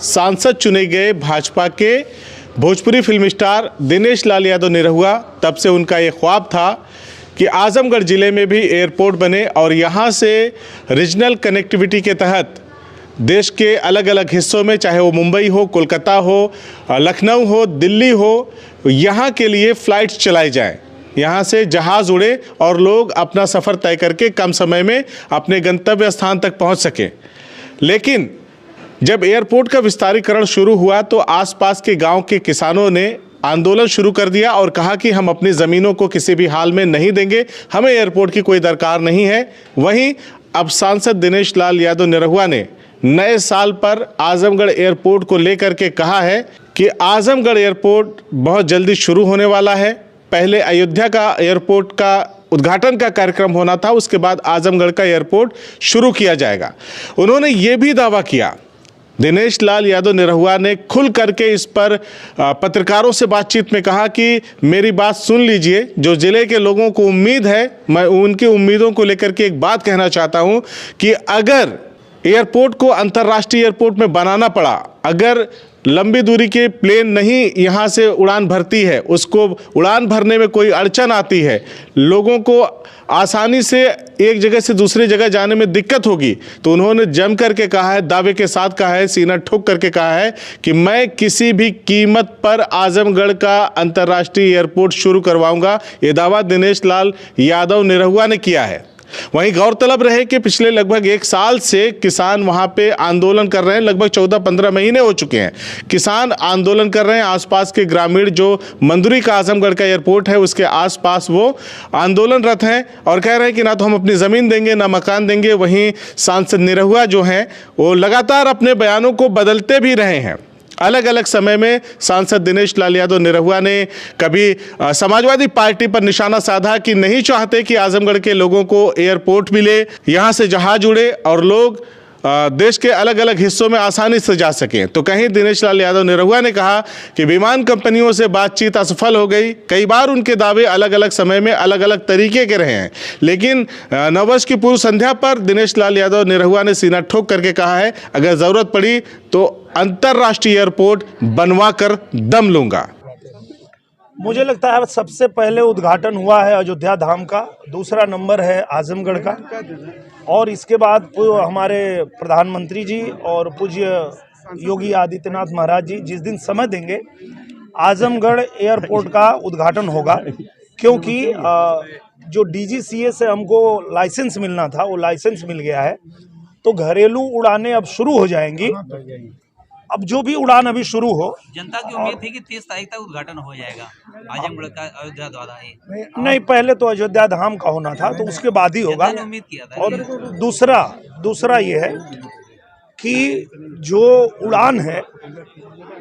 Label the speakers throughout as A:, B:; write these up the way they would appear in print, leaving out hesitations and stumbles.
A: सांसद चुने गए भाजपा के भोजपुरी फिल्म स्टार दिनेश लाल यादव निरहुआ, तब से उनका ये ख्वाब था कि आजमगढ़ ज़िले में भी एयरपोर्ट बने और यहाँ से रीजनल कनेक्टिविटी के तहत देश के अलग अलग हिस्सों में, चाहे वो मुंबई हो, कोलकाता हो, लखनऊ हो, दिल्ली हो, यहाँ के लिए फ़्लाइट्स चलाई जाएं। यहाँ से जहाज़ उड़े और लोग अपना सफ़र तय करके कम समय में अपने गंतव्य स्थान तक पहुँच सकें। लेकिन जब एयरपोर्ट का विस्तारीकरण शुरू हुआ तो आसपास के गांव के किसानों ने आंदोलन शुरू कर दिया और कहा कि हम अपनी ज़मीनों को किसी भी हाल में नहीं देंगे, हमें एयरपोर्ट की कोई दरकार नहीं है। वहीं अब सांसद दिनेश लाल यादव निरहुआ ने नए साल पर आजमगढ़ एयरपोर्ट को लेकर के कहा है कि आजमगढ़ एयरपोर्ट बहुत जल्दी शुरू होने वाला है। पहले अयोध्या का एयरपोर्ट का उद्घाटन का कार्यक्रम होना था, उसके बाद आजमगढ़ का एयरपोर्ट शुरू किया जाएगा। उन्होंने ये भी दावा किया, दिनेश लाल यादव निरहुआ ने खुल करके इस पर पत्रकारों से बातचीत में कहा कि मेरी बात सुन लीजिए, जो ज़िले के लोगों को उम्मीद है, मैं उनकी उम्मीदों को लेकर के एक बात कहना चाहता हूं कि अगर एयरपोर्ट को अंतर्राष्ट्रीय एयरपोर्ट में बनाना पड़ा, अगर लंबी दूरी के प्लेन नहीं यहाँ से उड़ान भरती है, उसको उड़ान भरने में कोई अड़चन आती है, लोगों को आसानी से एक जगह से दूसरी जगह जाने में दिक्कत होगी, तो उन्होंने जम करके कहा है, दावे के साथ कहा है, सीना ठोक करके कहा है कि मैं किसी भी कीमत पर आजमगढ़ का अंतर्राष्ट्रीय एयरपोर्ट शुरू करवाऊंगा। ये दावा दिनेश लाल यादव निरहुआ ने किया है। वहीं गौरतलब रहे कि पिछले लगभग 1 साल से किसान वहां पे आंदोलन कर रहे हैं, लगभग 14-15 महीने हो चुके हैं। किसान आंदोलन कर रहे हैं, आसपास के ग्रामीण जो मंदुरी का आजमगढ़ का एयरपोर्ट है उसके आसपास वो आंदोलनरत हैं और कह रहे हैं कि ना तो हम अपनी ज़मीन देंगे, ना मकान देंगे। वहीं सांसद निरहुआ जो हैं वो लगातार अपने बयानों को बदलते भी रहे हैं। अलग अलग समय में सांसद दिनेश लाल यादव निरहुआ ने कभी समाजवादी पार्टी पर निशाना साधा कि नहीं चाहते कि आजमगढ़ के लोगों को एयरपोर्ट मिले, यहाँ से जहाज उड़े और लोग देश के अलग अलग हिस्सों में आसानी से जा सकें। तो कहीं दिनेश लाल यादव निरहुआ ने कहा कि विमान कंपनियों से बातचीत असफल हो गई। कई बार उनके दावे अलग अलग समय में अलग अलग तरीके के रहे हैं, लेकिन नववर्ष की पूर्व संध्या पर दिनेश लाल यादव निरहुआ ने सीना ठोक करके कहा है, अगर ज़रूरत पड़ी तो अंतर्राष्ट्रीय एयरपोर्ट बनवा कर दम लूंगा।
B: मुझे लगता है सबसे पहले उद्घाटन हुआ है अयोध्या धाम का, दूसरा नंबर है आजमगढ़ का, और इसके बाद हमारे प्रधानमंत्री जी और पूज्य योगी आदित्यनाथ महाराज जी जिस दिन समय देंगे आजमगढ़ एयरपोर्ट का उद्घाटन होगा। क्योंकि जो डीजीसीए से हमको लाइसेंस मिलना था वो लाइसेंस मिल गया है, तो घरेलू उड़ानें अब शुरू हो जाएंगी। अब जो भी उड़ान अभी शुरू हो, जनता की उम्मीद थी कि 30 तारीख तक उद्घाटन हो जाएगा आजमगढ़ का अयोध्या द्वारा ही। नहीं, पहले तो अयोध्या धाम का होना था, तो उसके बाद ही होगा। उम्मीद किया था। और दूसरा ये है कि जो उड़ान है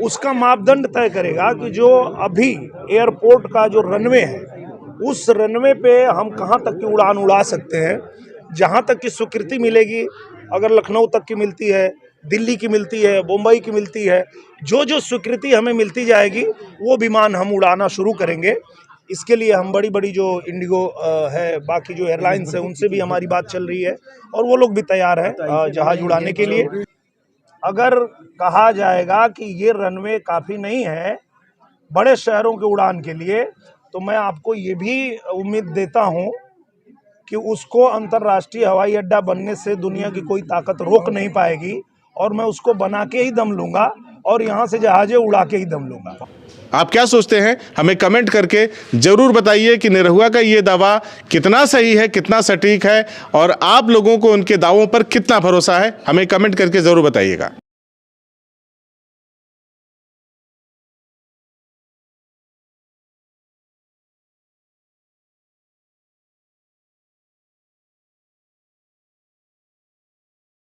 B: उसका मापदंड तय करेगा कि जो अभी एयरपोर्ट का जो रनवे है उस रनवे पे हम कहाँ तक की उड़ान उड़ा सकते हैं। जहाँ तक की स्वीकृति मिलेगी, अगर लखनऊ तक की मिलती है, दिल्ली की मिलती है, मुंबई की मिलती है, जो स्वीकृति हमें मिलती जाएगी वो विमान हम उड़ाना शुरू करेंगे। इसके लिए हम बड़ी जो इंडिगो है, बाकी जो एयरलाइंस है, उनसे भी हमारी बात चल रही है और वो लोग भी तैयार हैं जहाज उड़ाने के लिए। अगर कहा जाएगा कि ये रनवे काफ़ी नहीं है बड़े शहरों के उड़ान के लिए, तो मैं आपको ये भी उम्मीद देता हूँ कि उसको अंतर्राष्ट्रीय हवाई अड्डा बनने से दुनिया की कोई ताकत रोक नहीं पाएगी, और मैं उसको बना के ही दम लूंगा और यहाँ से जहाजें उड़ा के ही दम लूंगा।
A: आप क्या सोचते हैं, हमें कमेंट करके जरूर बताइए कि निरहुआ का ये दावा कितना सही है, कितना सटीक है, और आप लोगों को उनके दावों पर कितना भरोसा है। हमें कमेंट करके जरूर बताइएगा।